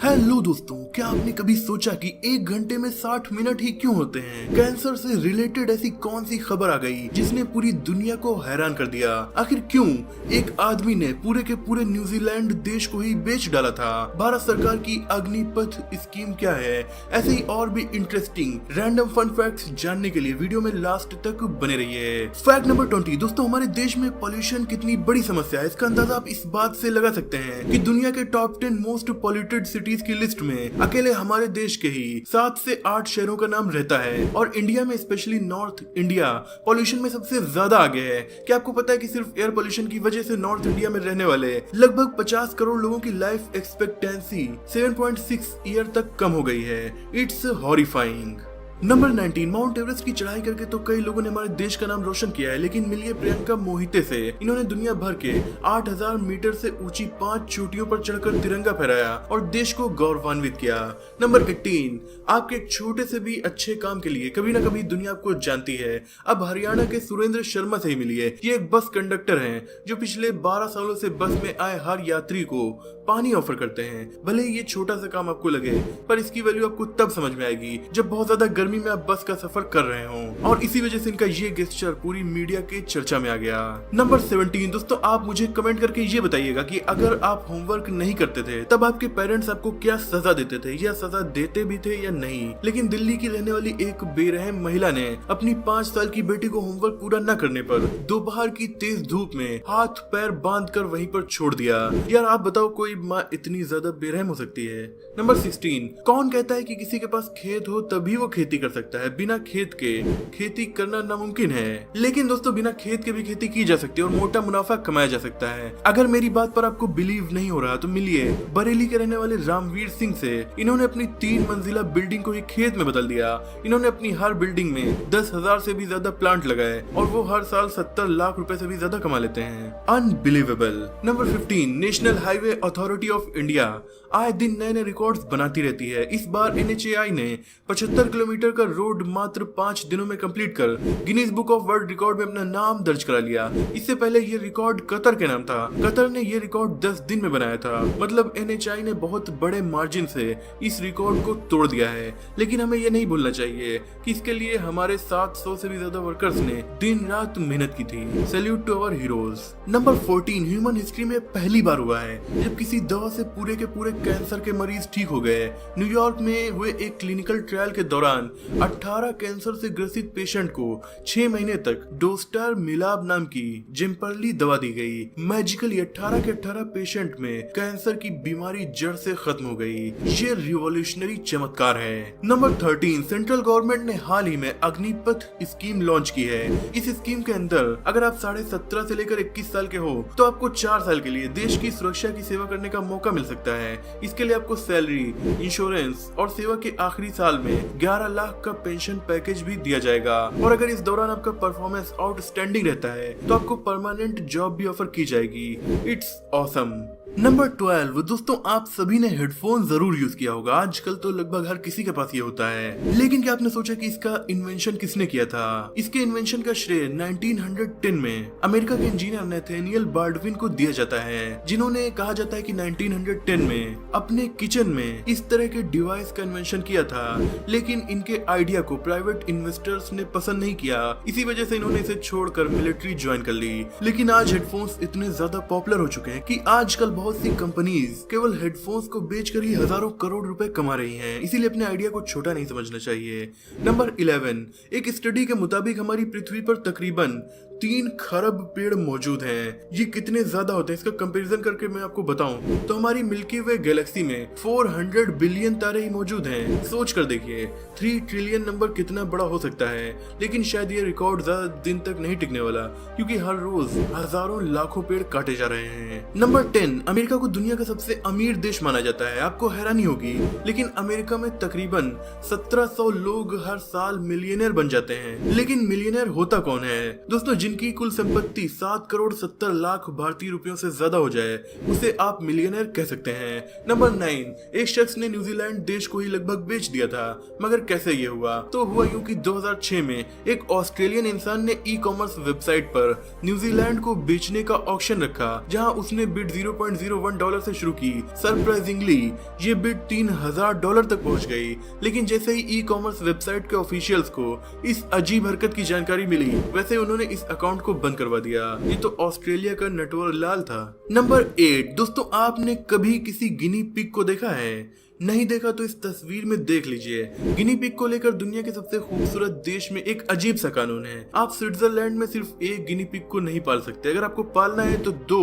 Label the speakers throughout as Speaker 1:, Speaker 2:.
Speaker 1: Hello दोस्तों, क्या आपने कभी सोचा कि एक घंटे में 60 मिनट ही क्यों होते हैं? कैंसर से रिलेटेड ऐसी कौन सी खबर आ गई जिसने पूरी दुनिया को हैरान कर दिया? आखिर क्यों एक आदमी ने पूरे के पूरे न्यूजीलैंड देश को ही बेच डाला था? भारत सरकार की अग्निपथ स्कीम क्या है? ऐसे ही और भी इंटरेस्टिंग रैंडम फन फैक्ट्स जानने के लिए वीडियो में लास्ट तक बने रहिए। फैक्ट नंबर 20 दोस्तों, हमारे देश में पॉल्यूशन कितनी बड़ी समस्या है इसका अंदाजा आप इस बात से लगा सकते हैं कि दुनिया के टॉप 10 मोस्ट पॉल्यूटेड सिटीज की लिस्ट में अकेले हमारे देश के ही 7 से 8 शहरों का नाम रहता है और इंडिया में स्पेशली नॉर्थ इंडिया पॉल्यूशन में सबसे ज्यादा आगे है। क्या आपको पता है कि सिर्फ एयर पॉल्यूशन की वजह से नॉर्थ इंडिया में रहने वाले लगभग 50 करोड़ लोगों की लाइफ एक्सपेक्टेंसी 7.6 ईयर तक कम हो गई है। It's horrifying. Number 19, mount Everest की चढ़ाई करके तो कई लोगों ने हमारे देश का नाम रोशन किया है, लेकिन मिलिए प्रियंका मोहिते से। इन्होंने दुनिया भर के 8000 मीटर से ऊंची 5 चोटियों पर चढ़कर तिरंगा फहराया और देश को गौरवान्वित किया। नंबर 18, आपके एक छोटे से भी अच्छे काम के लिए कभी ना कभी दुनिया आपको जानती है। अब हरियाणा के सुरेंद्र शर्मा से ही मिलिए। ये एक बस कंडक्टर हैं जो पिछले 12 सालों से बस में आए हर यात्री को पानी ऑफर करते हैं। भले ही ये छोटा सा काम आपको लगे, पर इसकी वैल्यू आपको तब समझ में आएगी जब बहुत ज्यादा गर्मी में आप बस का सफर कर रहे हो और इसी वजह से इनका ये गेस्चर पूरी मीडिया के चर्चा में आ गया। नंबर 17 दोस्तों, आप मुझे कमेंट करके ये बताइएगा कि अगर आप होमवर्क नहीं करते थे तब आपके पेरेंट्स आपको क्या सजा देते थे या सजा देते भी थे या नहीं। लेकिन दिल्ली की रहने वाली एक बेरहम महिला ने अपनी 5 साल की बेटी को होमवर्क पूरा न करने पर दोपहर की तेज धूप में हाथ पैर बांध कर वहीं पर छोड़ दिया। यार आप बताओ, कोई माँ इतनी ज्यादा बेरहम हो सकती है? नंबर 16, कौन कहता है कि किसी के पास खेत हो तभी वो खेती कर सकता है? बिना खेत के खेती करना नामुमकिन है। लेकिन दोस्तों, बिना खेत के भी खेती की जा सकती है और मोटा मुनाफा कमाया जा सकता है। अगर मेरी बात पर आपको बिलीव नहीं हो रहा तो मिलिए बरेली के रहने वाले रामवीर सिंह से। इन्होंने अपनी 3 मंजिला बिल्डिंग को ही खेत में बदल दिया। इन्होंने अपनी हर बिल्डिंग में 10,000 से भी ज्यादा प्लांट लगाए और वो हर साल 70 लाख रुपए से भी ज्यादा कमा लेते हैं। Unbelievable. Number 15, national highway authority of India आए दिन नए नए रिकॉर्ड्स बनाती रहती है। इस बार NHAI ने 75 किलोमीटर का रोड मात्र 5 दिनों में कंप्लीट कर Guinness book of world record में अपना नाम दर्ज करा लिया। इससे पहले ये रिकॉर्ड कतर के नाम था। कतर ने ये रिकॉर्ड 10 दिन में बनाया था। मतलब NHAI ने बहुत बड़े मार्जिन से इस रिकॉर्ड को तोड़ दिया है। लेकिन हमें ये नहीं भूलना चाहिए कि इसके लिए हमारे 700 से भी ज्यादा वर्कर्स ने दिन रात मेहनत की थी। Salute to our heroes. Number 14, human history में पहली बार हुआ है जब किसी दवा से पूरे के पूरे कैंसर के मरीज ठीक हो गए। न्यूयॉर्क में हुए एक क्लिनिकल ट्रायल के दौरान 18 कैंसर से ग्रसित पेशेंट को 6 महीने तक डोस्टार मिलाब नाम की जिम्परली दवा दी गई। मैजिकली 18 के 18 पेशेंट में कैंसर की बीमारी जड़ से खत्म हो गई। ये रिवॉल्यूशनरी चमत्कार है। नंबर 13, सेंट्रल गवर्नमेंट ने हाल ही में अग्निपथ स्कीम लॉन्च की है। इस स्कीम के अंदर अगर आप 17.5 से लेकर 21 साल के हो तो आपको 4 साल के लिए देश की सुरक्षा की सेवा करने का मौका मिल सकता है। इसके लिए आपको सैलरी, इंश्योरेंस और सेवा के आखिरी साल में 11 लाख का पेंशन पैकेज भी दिया जाएगा। और अगर इस दौरान आपका परफॉर्मेंस आउटस्टैंडिंग रहता है तो आपको परमानेंट जॉब भी ऑफर की जाएगी। It's awesome. नंबर 12 दोस्तों, आप सभी ने हेडफोन जरूर यूज किया होगा। आजकल तो लगभग हर किसी के पास ये होता है। लेकिन क्या आपने सोचा कि इसका इन्वेंशन किसने किया था? इसके इन्वेंशन का श्रेय 1910 में अमेरिका के इंजीनियर नेथेनियल बाल्डविन को दिया जाता है, जिन्होंने कहा जाता है कि 1910 में अपने किचन में इस तरह के डिवाइस का इन्वेंशन किया था। लेकिन इनके आइडिया को प्राइवेट इन्वेस्टर्स ने पसंद नहीं किया। इसी वजह से इन्होंने इसे छोड़कर मिलिट्री ज्वाइन कर ली। लेकिन आज हेडफोन्स इतने ज्यादा पॉपुलर हो चुके हैं कि आजकल बहुत सी कंपनीज केवल हेडफोन्स को बेचकर ही हजारों करोड़ रुपए कमा रही हैं। इसीलिए अपने आइडिया को छोटा नहीं समझना चाहिए। नंबर 11, एक स्टडी के मुताबिक हमारी पृथ्वी पर तकरीबन 3 खरब पेड़ मौजूद हैं। ये कितने ज्यादा होते हैं इसका कंपैरिजन करके मैं आपको बताऊं तो हमारी मिल्की वे गैलेक्सी में 400 बिलियन तारे ही मौजूद हैं। सोच कर देखिए 3 ट्रिलियन नंबर कितना बड़ा हो सकता है। लेकिन शायद ये रिकॉर्ड ज्यादा दिन तक नहीं टिकने वाला, क्योंकि हर रोज हजारों लाखों पेड़ काटे जा रहे हैं। नंबर 10, अमेरिका को दुनिया का सबसे अमीर देश माना जाता है। आपको हैरानी होगी, लेकिन अमेरिका में तकरीबन 1700 लोग हर साल मिलियनेयर बन जाते हैं। लेकिन मिलियनेयर होता कौन है? दोस्तों, जिनकी कुल संपत्ति 7 करोड़ 70 लाख भारतीय रुपयों से ज्यादा हो जाए उसे आप मिलियनर कह सकते हैं। नंबर 9, एक शख्स ने न्यूजीलैंड देश को ही लगभग बेच दिया था, मगर कैसे ये हुआ? तो हुआ यूं कि 2006 में एक ऑस्ट्रेलियन इंसान ने ई कॉमर्स वेबसाइट पर न्यूजीलैंड को बेचने का ऑक्शन रखा, जहां उसने बिड $0.01 से शुरू की। सरप्राइजिंगली ये बिड $3000 तक पहुंच गई, लेकिन जैसे ही ई कॉमर्स वेबसाइट के ऑफिशियल्स को इस अजीब हरकत की जानकारी मिली, वैसे उन्होंने इस अकाउंट को बंद करवा दिया। ये तो ऑस्ट्रेलिया का नटवर लाल था। नंबर 8, दोस्तों आपने कभी किसी गिनी पिग को देखा है? नहीं देखा तो इस तस्वीर में देख लीजिए। गिनी पिग को लेकर दुनिया के सबसे खूबसूरत देश में एक अजीब सा कानून है। आप स्विट्जरलैंड में सिर्फ एक गिनी पिग को नहीं पाल सकते। अगर आपको पालना है तो 2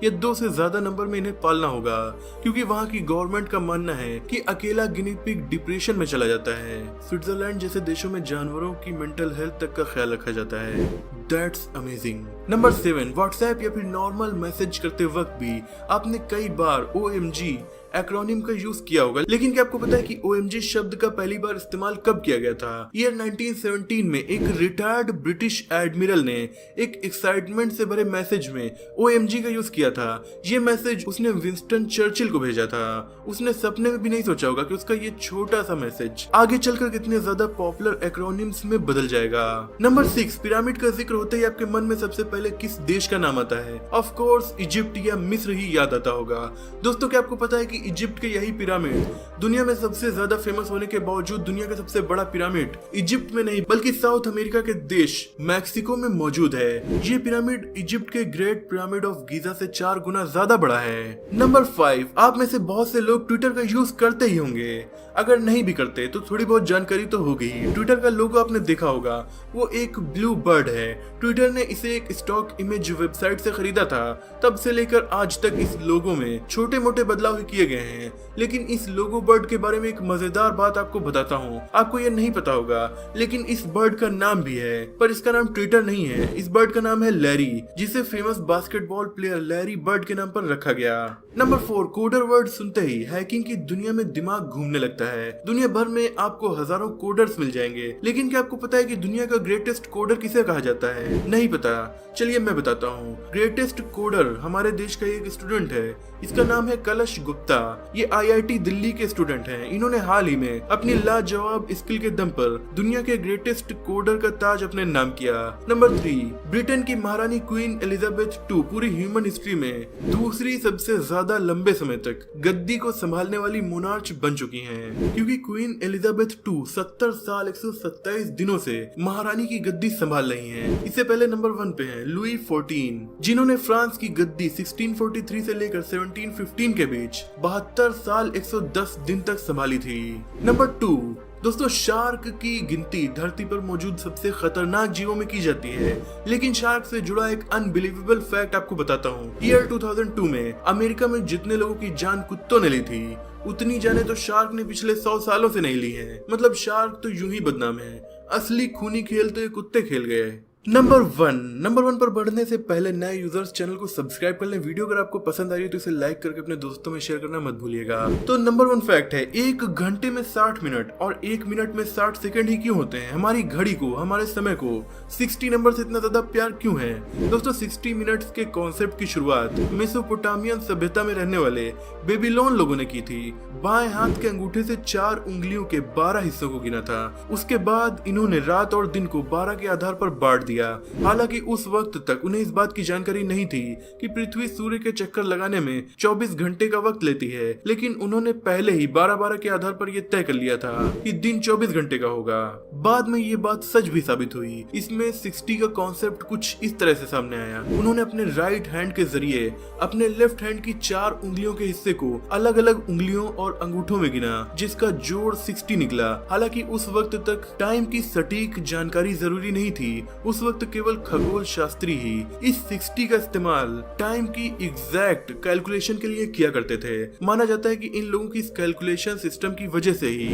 Speaker 1: या 2 से ज्यादा नंबर में इन्हें पालना होगा, क्योंकि वहाँ की गवर्नमेंट का मानना है कि अकेला गिनी पिग डिप्रेशन में चला जाता है। स्विट्जरलैंड जैसे देशों में जानवरों की मेंटल हेल्थ तक का ख्याल रखा जाता है। That's amazing. नंबर 7, व्हाट्सएप या फिर नॉर्मल मैसेज करते वक्त भी आपने कई बार OMG एक्रोनिम का यूज किया होगा, लेकिन क्या आपको पता है कि OMG शब्द का पहली बार इस्तेमाल कब किया गया था? ईयर 1917 में एक रिटायर्ड ब्रिटिश एडमिरल ने एक एक्साइटमेंट से भरे मैसेज में OMG का यूज किया था। ये मैसेज उसने विंस्टन चर्चिल को भेजा था। उसने सपने में भी नहीं सोचा होगा कि उसका ये छोटा सा मैसेज आगे चलकर कितने ज्यादा पॉपुलर एक्रोनिम्स में बदल जाएगा। नंबर 6, पिरामिड का जिक्र होते ही आपके मन में सबसे पहले किस देश का नाम आता है? ऑफ कोर्स इजिप्ट या मिस्र ही याद आता होगा। दोस्तों क्या आपको पता है कि इजिप्ट के यही पिरामिड दुनिया में सबसे ज्यादा फेमस होने के बावजूद दुनिया का सबसे बड़ा पिरामिड इजिप्ट में नहीं बल्कि साउथ अमेरिका के देश मैक्सिको में मौजूद है। ये पिरामिड इजिप्ट के ग्रेट पिरामिड ऑफ गीजा से 4 गुना ज्यादा बड़ा है। नंबर 5, आप में से बहुत से लोग ट्विटर का यूज करते ही होंगे। अगर नहीं भी करते तो थोड़ी बहुत जानकारी तो होगी ही। ट्विटर का लोगो आपने देखा होगा, वो एक ब्लू बर्ड है। ट्विटर ने इसे एक स्टॉक इमेज वेबसाइट से खरीदा था। तब से लेकर आज तक इस लोगो में छोटे मोटे बदलाव किए गए हैं, लेकिन इस लोगो बर्ड के बारे में एक मजेदार बात आपको बताता हूँ। आपको ये नहीं पता होगा, लेकिन इस बर्ड का नाम भी है, पर इसका नाम ट्विटर नहीं है। इस बर्ड का नाम है लैरी, जिसे famous basketball player Larry bird के नाम पर रखा गया। नंबर 4, कोडर वर्ड सुनते ही हैकिंग की दुनिया में दिमाग घूमने लगता है। दुनिया भर में आपको हजारों कोडर्स मिल जाएंगे, लेकिन क्या आपको पता है कि दुनिया का ग्रेटेस्ट कोडर किसे कहा जाता है? नहीं पता? चलिए मैं बताता हूँ। ग्रेटेस्ट कोडर हमारे देश का एक स्टूडेंट है। इसका नाम है कलश गुप्ता। ये IIT दिल्ली के स्टूडेंट हैं। इन्होंने हाल ही में अपनी लाजवाब स्किल के दम पर दुनिया के ग्रेटेस्ट कोडर का ताज अपने नाम किया। नंबर 3, ब्रिटेन की महारानी क्वीन एलिजाबेथ II पूरी ह्यूमन हिस्ट्री में दूसरी सबसे ज्यादा लंबे समय तक गद्दी को संभालने वाली मोनार्च बन चुकी हैं, क्योंकि क्वीन एलिजाबेथ II 70 साल 127 दिनों से महारानी की गद्दी संभाल रही हैं। इससे पहले नंबर 1 पे हैं लुई 14, जिन्होंने फ्रांस की गद्दी 1643 से लेकर 1715 के बीच 72 साल 110 दिन तक संभाली थी। नंबर 2, दोस्तों शार्क की गिनती धरती पर मौजूद सबसे खतरनाक जीवों में की जाती है, लेकिन शार्क से जुड़ा एक अनबिलीवेबल फैक्ट आपको बताता हूँ। ईयर 2002 में अमेरिका में जितने लोगों की जान कुत्तों ने ली थी, उतनी जाने तो शार्क ने पिछले 100 सालों से नहीं ली है। मतलब शार्क तो यूं ही बदनाम है, असली खूनी खेल तो ये कुत्ते खेल गए। नंबर 1 पर बढ़ने से पहले नए यूजर्स चैनल को सब्सक्राइब कर लें। वीडियो अगर आपको पसंद आ रही है तो इसे लाइक करके अपने दोस्तों में शेयर करना मत भूलिएगा। तो नंबर 1 फैक्ट है, 1 घंटे में 60 मिनट और 1 मिनट में 60 सेकंड ही क्यों होते हैं? हमारी घड़ी को, हमारे समय को 60 नंबर से इतना ज्यादा प्यार क्यों है? दोस्तों 60 मिनट्स के कॉन्सेप्ट की शुरुआत मेसोपोटामियन सभ्यता में रहने वाले बेबीलोन लोगों ने की थी। बाएं हाथ के अंगूठे से 4 उंगलियों के 12 हिस्सों को गिना था। उसके बाद इन्होंने रात और दिन को 12 के आधार पर बांट दिया। हालांकि उस वक्त तक उन्हें इस बात की जानकारी नहीं थी कि पृथ्वी सूर्य के चक्कर लगाने में 24 घंटे का वक्त लेती है, लेकिन उन्होंने पहले ही 12-12 के आधार पर यह तय कर लिया था कि दिन 24 घंटे का होगा। बाद में ये बात सच भी साबित हुई। इसमें 60 का कॉन्सेप्ट कुछ इस तरह से सामने आया। उन्होंने अपने राइट हैंड के जरिए अपने लेफ्ट हैंड की 4 उंगलियों के हिस्से को अलग अलग उंगलियों और अंगूठों में गिना, जिसका जोड़ 60 निकला। हालांकि उस वक्त तक टाइम की सटीक जानकारी जरूरी नहीं थी। उस वक्त केवल खगोल शास्त्री ही इस 60 का इस्तेमाल टाइम की एग्जैक्ट कैलकुलेशन के लिए किया करते थे। माना जाता है कि इन लोगों की इस कैलकुलेशन सिस्टम की वजह से ही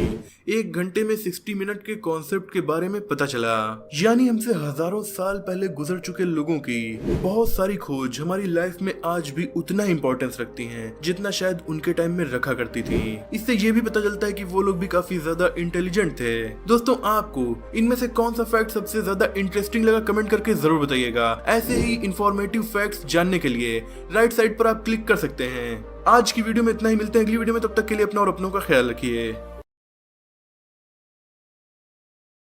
Speaker 1: 1 घंटे में 60 मिनट के कॉन्सेप्ट के बारे में पता चला। यानी हमसे हजारों साल पहले गुजर चुके लोगों की बहुत सारी खोज हमारी लाइफ में आज भी उतना इंपॉर्टेंस रखती हैं जितना शायद उनके टाइम में रखा करती थी। इससे ये भी पता चलता है कि वो लोग भी काफी ज्यादा इंटेलिजेंट थे। दोस्तों आपको इनमें से कौन सा फैक्ट सबसे ज्यादा इंटरेस्टिंग लगा लगा कमेंट करके जरूर बताइएगा। ऐसे ही इंफॉर्मेटिव फैक्ट्स जानने के लिए राइट साइड पर आप क्लिक कर सकते हैं। आज की वीडियो में इतना ही, मिलते हैं अगली वीडियो में, तब तक के लिए अपना और अपनों का ख्याल रखिए।